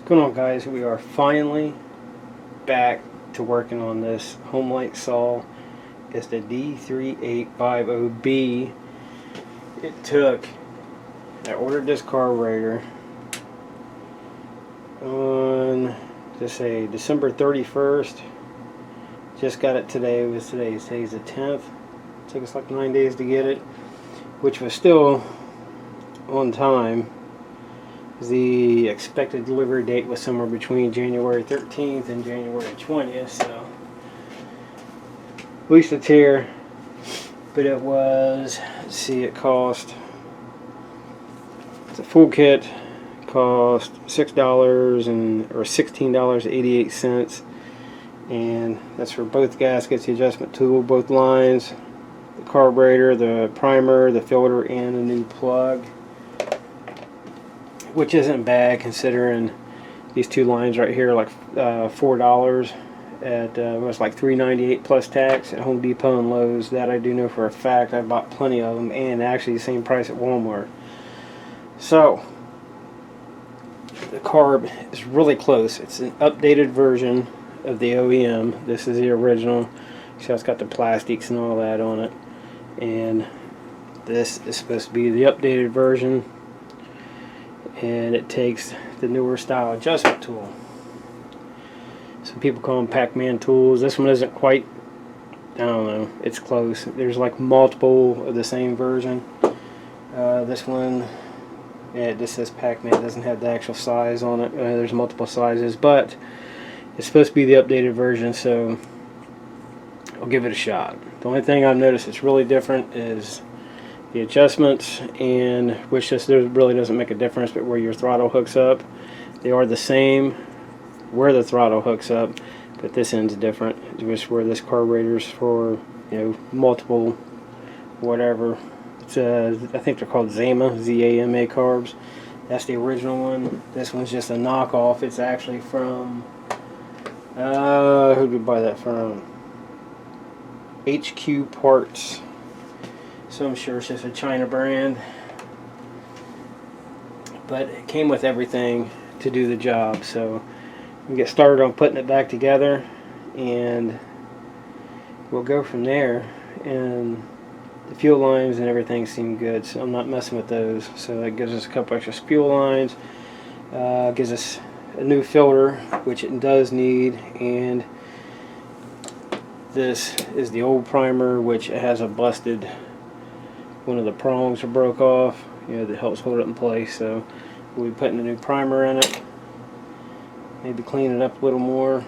What's going on, guys? We are finally back to working on this Homelite saw. It's the d3850b. I ordered this carburetor on, just say, December 31st. Just got it today. Today's the 10th. It took us like 9 days to get it, which was still on time. The expected delivery date was somewhere between January 13th and January 20th, so at least it's here. But it was, let's see, it cost, the full kit cost $6 or $16.88, and that's for both gaskets, the adjustment tool, both lines, the carburetor, the primer, the filter, and a new plug, which isn't bad considering these two lines right here are like $4 at it was like $3.98 plus tax at Home Depot and Lowe's. That I do know for a fact. I bought plenty of them, and actually the same price at Walmart. So the carb is really close. It's an updated version of the OEM. This is the original. See, it's got the plastics and all that on it, and this is supposed to be the updated version. And it takes the newer style adjustment tool. Some people call them Pac-Man tools. This one isn't quite, I don't know, it's close. There's like multiple of the same version. This one, yeah, it just says Pac-Man. It doesn't have the actual size on it. There's multiple sizes, but it's supposed to be the updated version, so I'll give it a shot. The only thing I've noticed that's really different is the adjustments, and which just really doesn't make a difference, but where your throttle hooks up, they are the same where the throttle hooks up, but this end's different. Just where this carburetor's for, you know, multiple whatever. It's I think they're called Zama, Z-A-M-A carbs. That's the original one. This one's just a knockoff. It's actually from who did we buy that from? HQ Parts. So I'm sure it's just a China brand, but it came with everything to do the job. So we get started on putting it back together, and we'll go from there. And the fuel lines and everything seem good, so I'm not messing with those. So that gives us a couple extra fuel lines, gives us a new filter, which it does need, and this is the old primer, which has a busted, one of the prongs are broke off, you know, that helps hold it in place. So we'll be putting a new primer in it, maybe clean it up a little more,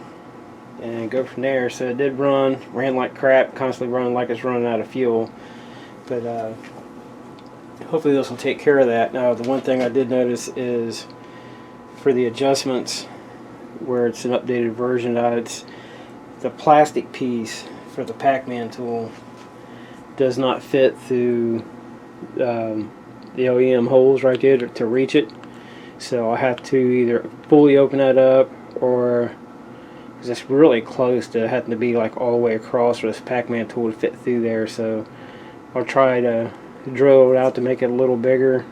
and go from there. So it did ran like crap, constantly running like it's running out of fuel, but hopefully this will take care of that. Now, the one thing I did notice is for the adjustments, where it's an updated version, it's the plastic piece for the Pac-Man tool does not fit through the OEM holes right there to reach it. So I have to either fully open that up, or, because it's really close to having to be like all the way across for this Pac-Man tool to fit through there. So I'll try to drill it out to make it a little bigger.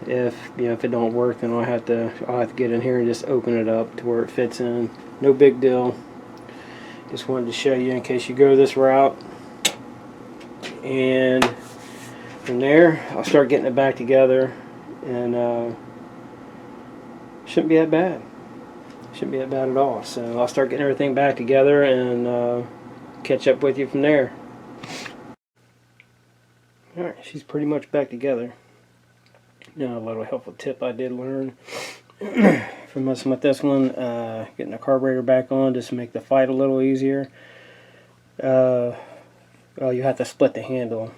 If if it don't work, then I'll have to get in here and just open it up to where it fits in. No big deal. Just wanted to show you in case you go this route. And from there, I'll start getting it back together, and shouldn't be that bad. Shouldn't be that bad at all. So I'll start getting everything back together and catch up with you from there. Alright, she's pretty much back together. Now, a little helpful tip I did learn from messing with this one, getting the carburetor back on just to make the fight a little easier. Well, you have to split the handle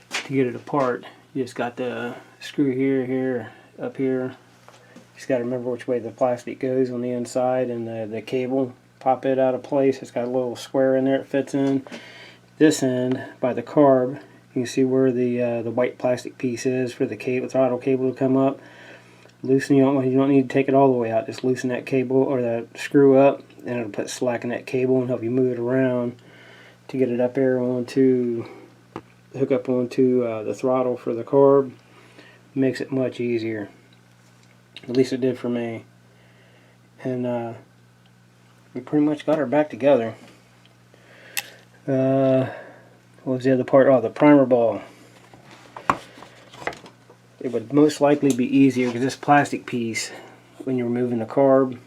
to get it apart. You just got the screw here, up here. You just got to remember which way the plastic goes on the inside, and the cable. Pop it out of place. It's got a little square in there it fits in. This end, by the carb, you can see where the white plastic piece is for the throttle cable to come up. Loosen, you don't need to take it all the way out. Just loosen that cable or that screw up, and it'll put slack in that cable and help you move it around to get it up there onto, hook up onto the throttle for the carb. Makes it much easier. At least it did for me. And we pretty much got her back together. What was the other part? Oh, the primer ball. It would most likely be easier because this plastic piece, when you're removing the carb,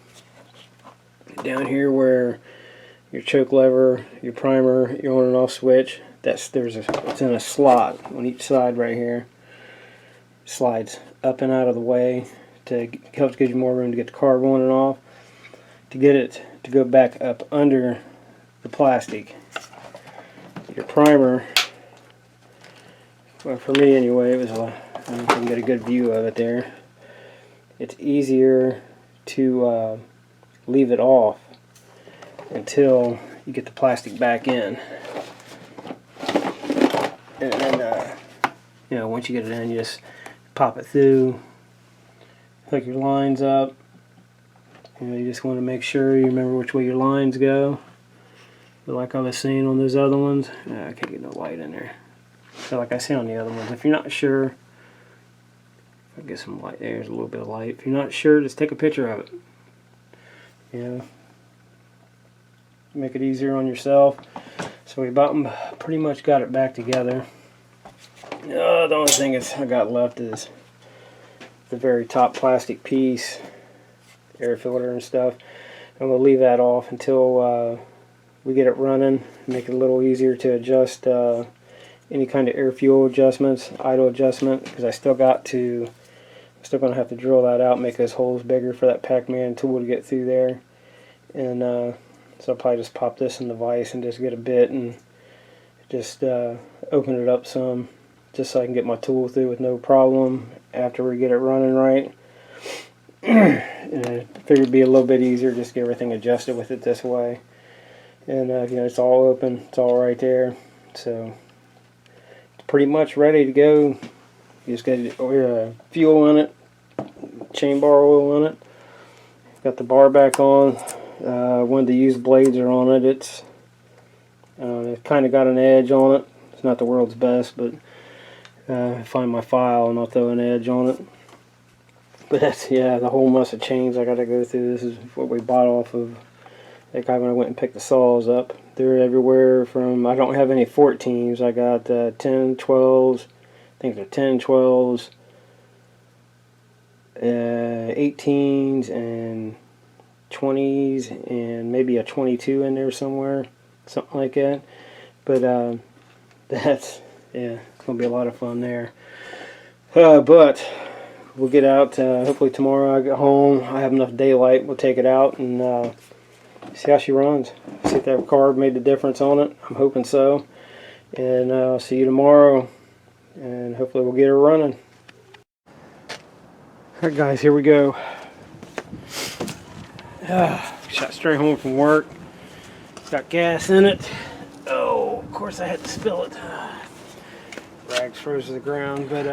down here where your choke lever, your primer, your on and off switch, it's in a slot on each side right here. Slides up and out of the way to help give you more room to get the carb on and off. To get it to go back up under the plastic, your primer, well, for me anyway, it was I don't know if you can get a good view of it there. It's easier to leave it off until you get the plastic back in, and then you know, once you get it in, you just pop it through, hook your lines up. You know, you just want to make sure you remember which way your lines go. But like I was saying on those other ones, I can't get no light in there. So like I say on the other ones, if you're not sure, I'll get some light. There's a little bit of light. If you're not sure, just take a picture of it. You know, make it easier on yourself. So we pretty much got it back together. The only thing I got left is the very top plastic piece, air filter and stuff. I'm going to leave that off until we get it running, make it a little easier to adjust any kind of air fuel adjustments, idle adjustment, because I'm still going to have to drill that out, make those holes bigger for that Pac-Man tool to get through there. And so I'll probably just pop this in the vise and just get a bit and just open it up some, just so I can get my tool through with no problem after we get it running right. And I figured it'd be a little bit easier just to get everything adjusted with it this way. And you know, it's all open, it's all right there, so it's pretty much ready to go. You just got fuel in it, chain bar oil in it. Got the bar back on. One of the used blades are on it. It's kind of got an edge on it. It's not the world's best, but find my file and I'll throw an edge on it. But that's, yeah, the whole mess of chains I got to go through. This is what we bought off of that guy when I went and picked the saws up. They're everywhere from, I don't have any 14s. I got 10, 12s. I think they're 10, 12s, 18s, and 20s, and maybe a 22 in there somewhere. Something like that. But that's, yeah, it's going to be a lot of fun there. But we'll get out, hopefully tomorrow I get home, I have enough daylight, we'll take it out and see how she runs. See if that carb made the difference on it. I'm hoping so. And I'll see you tomorrow, and hopefully we'll get her running. Alright guys, here we go. Shot straight home from work. Got gas in it. Oh, of course I had to spill it. Rags froze to the ground, but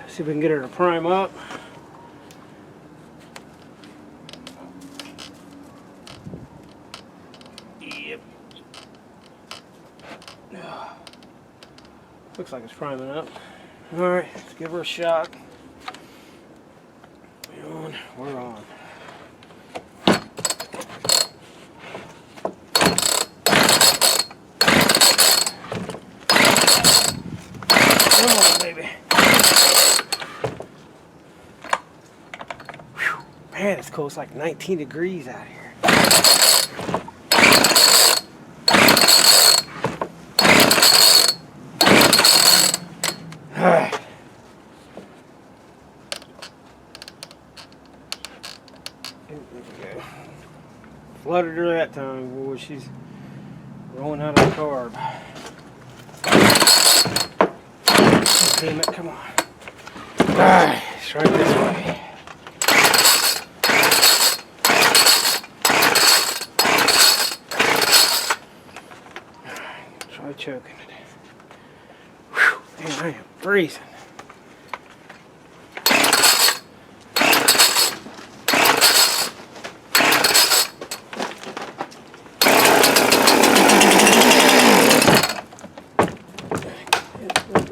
see if we can get her to prime up. Yep. Looks like it's priming up. Alright, let's give her a shot. We're on. Come on, baby. Whew. Man, it's cold. It's like 19 degrees out here. Alright. Flooded her that time. Boy, she's rolling out of the carb. Damn it, come on. Alright, it's right this way. Alright, try choking it. Whew, man, I am freezing.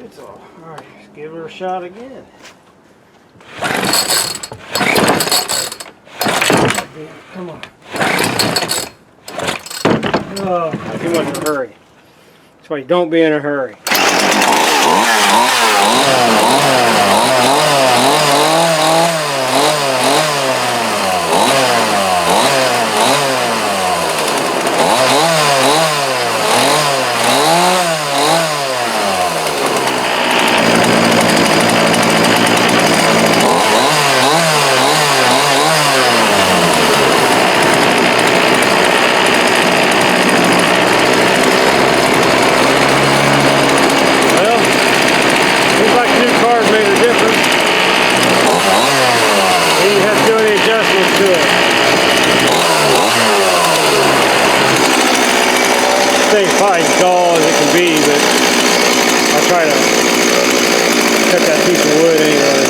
It's all. Alright, let's give her a shot again. Come on. Oh, too much in a hurry. That's why you don't be in a hurry. Thing's probably as dull as it can be, but I'll try to cut that piece of wood anyway.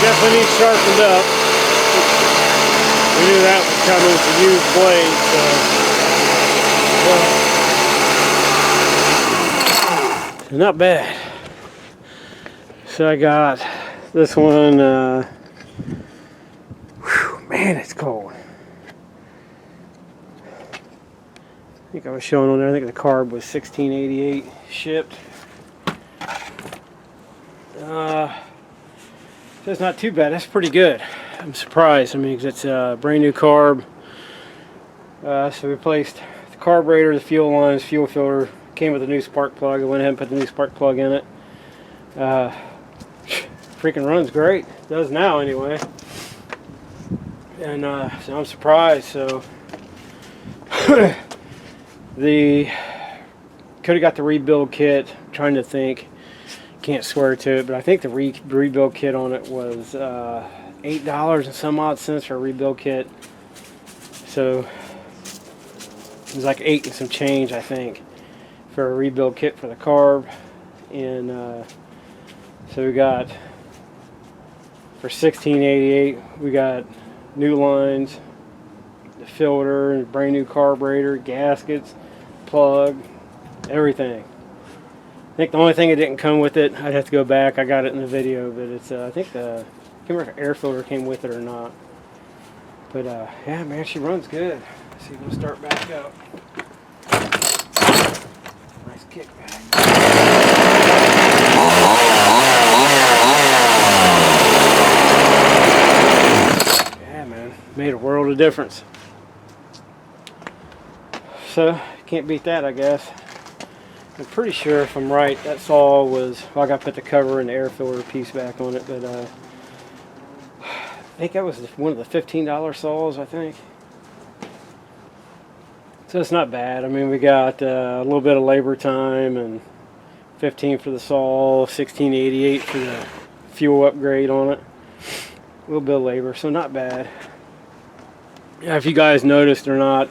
Definitely needs sharpened up. We knew that was coming with the used blade, so not bad. So I got this one. Whew, man, it's cold. I think I was showing on there. I think the carb was 1688 shipped. That's not too bad. That's pretty good. I'm surprised. I mean, 'cause it's a brand new carb. So we replaced the carburetor, the fuel lines, fuel filter. Came with a new spark plug. I went ahead and put the new spark plug in it. Freaking runs great. It does now anyway. And so I'm surprised. So the could have got the rebuild kit. I'm trying to think. Can't swear to it, but I think the rebuild kit on it was $8 and some odd cents for a rebuild kit. So it was like 8 and some change, I think, for a rebuild kit for the carb. And so we got for $16.88. We got new lines, the filter, brand new carburetor, gaskets, plug, everything. I think the only thing that didn't come with it, I'd have to go back. I got it in the video, but it's I think I can't remember if air filter came with it or not. But yeah, man, she runs good. Let's see, we'll start back up. Nice kickback. Yeah, man, made a world of difference. So can't beat that, I guess. I'm pretty sure, if I'm right, that saw was, well, I got to put the cover and the air filter piece back on it, but I think that was one of the $15 saws, I think. So it's not bad. I mean, we got a little bit of labor time and $15 for the saw, $16.88 for the fuel upgrade on it. A little bit of labor, so not bad. Yeah, if you guys noticed or not,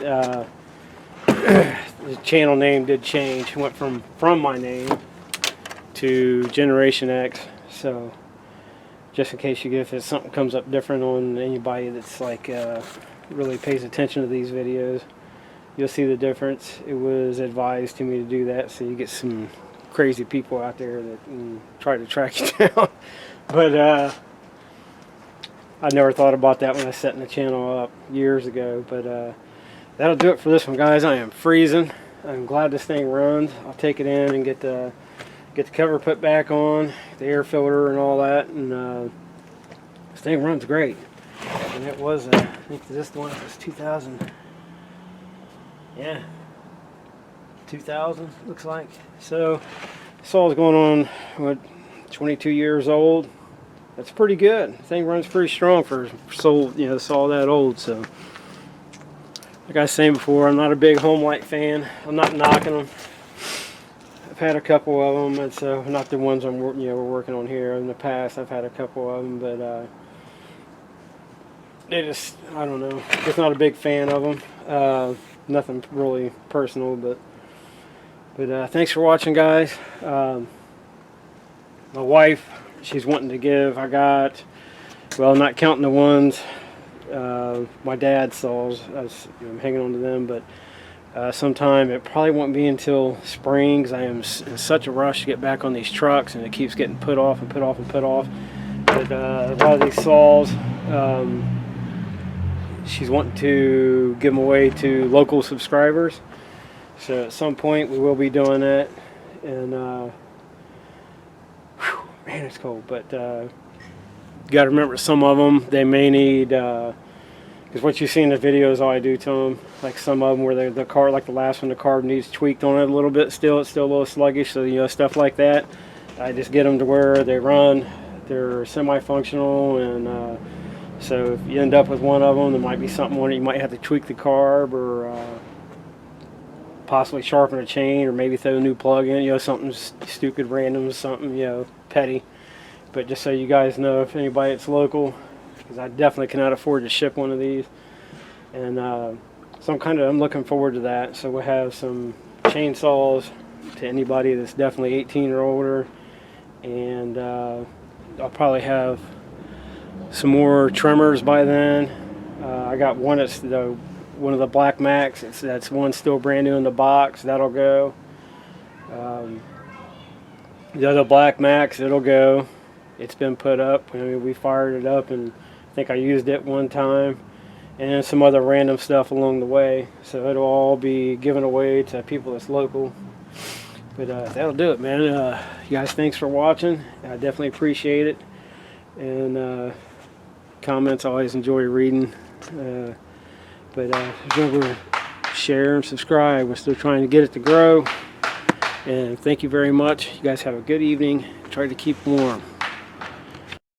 the channel name did change. It went from my name to Generation X. So just in case if something comes up different on anybody that's like really pays attention to these videos, you'll see the difference. It was advised to me to do that, so you get some crazy people out there that try to track you down. But I never thought about that when I set the channel up years ago. But that'll do it for this one, guys. I am freezing. I'm glad this thing runs. I'll take it in and get the cover put back on, the air filter and all that, and this thing runs great. And it was, I think this one was 2000. Yeah, 2000 looks like. So this all is going on, what, 22 years old. That's pretty good. The thing runs pretty strong for saw that old. So like I was saying before, I'm not a big Homelite fan. I'm not knocking them. I've had a couple of them. It's not the ones we're working on here. In the past, I've had a couple of them, but they just, I don't know, just not a big fan of them. Nothing really personal, but thanks for watching, guys. My wife, she's wanting to give. I got, well, not counting the ones my dad saws. I'm hanging on to them, but sometime, it probably won't be until spring, because I am in such a rush to get back on these trucks, and it keeps getting put off and put off and put off. But a lot of these saws, she's wanting to give them away to local subscribers. So at some point we will be doing that. And whew, man, it's cold. But you got to remember, some of them, they may need, because what you see in the video is all I do to them. Like some of them where the car, like the last one, the carb needs tweaked on it a little bit still. It's still a little sluggish. So, you know, stuff like that, I just get them to where they run. They're semi-functional, and so if you end up with one of them, there might be something on it. You might have to tweak the carb, or possibly sharpen a chain, or maybe throw a new plug in. You know, something stupid, random, something, you know, petty. But just so you guys know, if anybody that's local, because I definitely cannot afford to ship one of these, and so I'm looking forward to that. So we'll have some chainsaws to anybody that's definitely 18 or older, and I'll probably have some more trimmers by then. I got one that's one of the Black Max. That's one still brand new in the box. That'll go. The other Black Max, it'll go. It's been put up. I mean, we fired it up, and I think I used it one time, and some other random stuff along the way. So it'll all be given away to people that's local. But that'll do it, man. You guys, thanks for watching. I definitely appreciate it. And comments, I always enjoy reading. But remember, share and subscribe. We're still trying to get it to grow. And thank you very much. You guys have a good evening. Try to keep warm.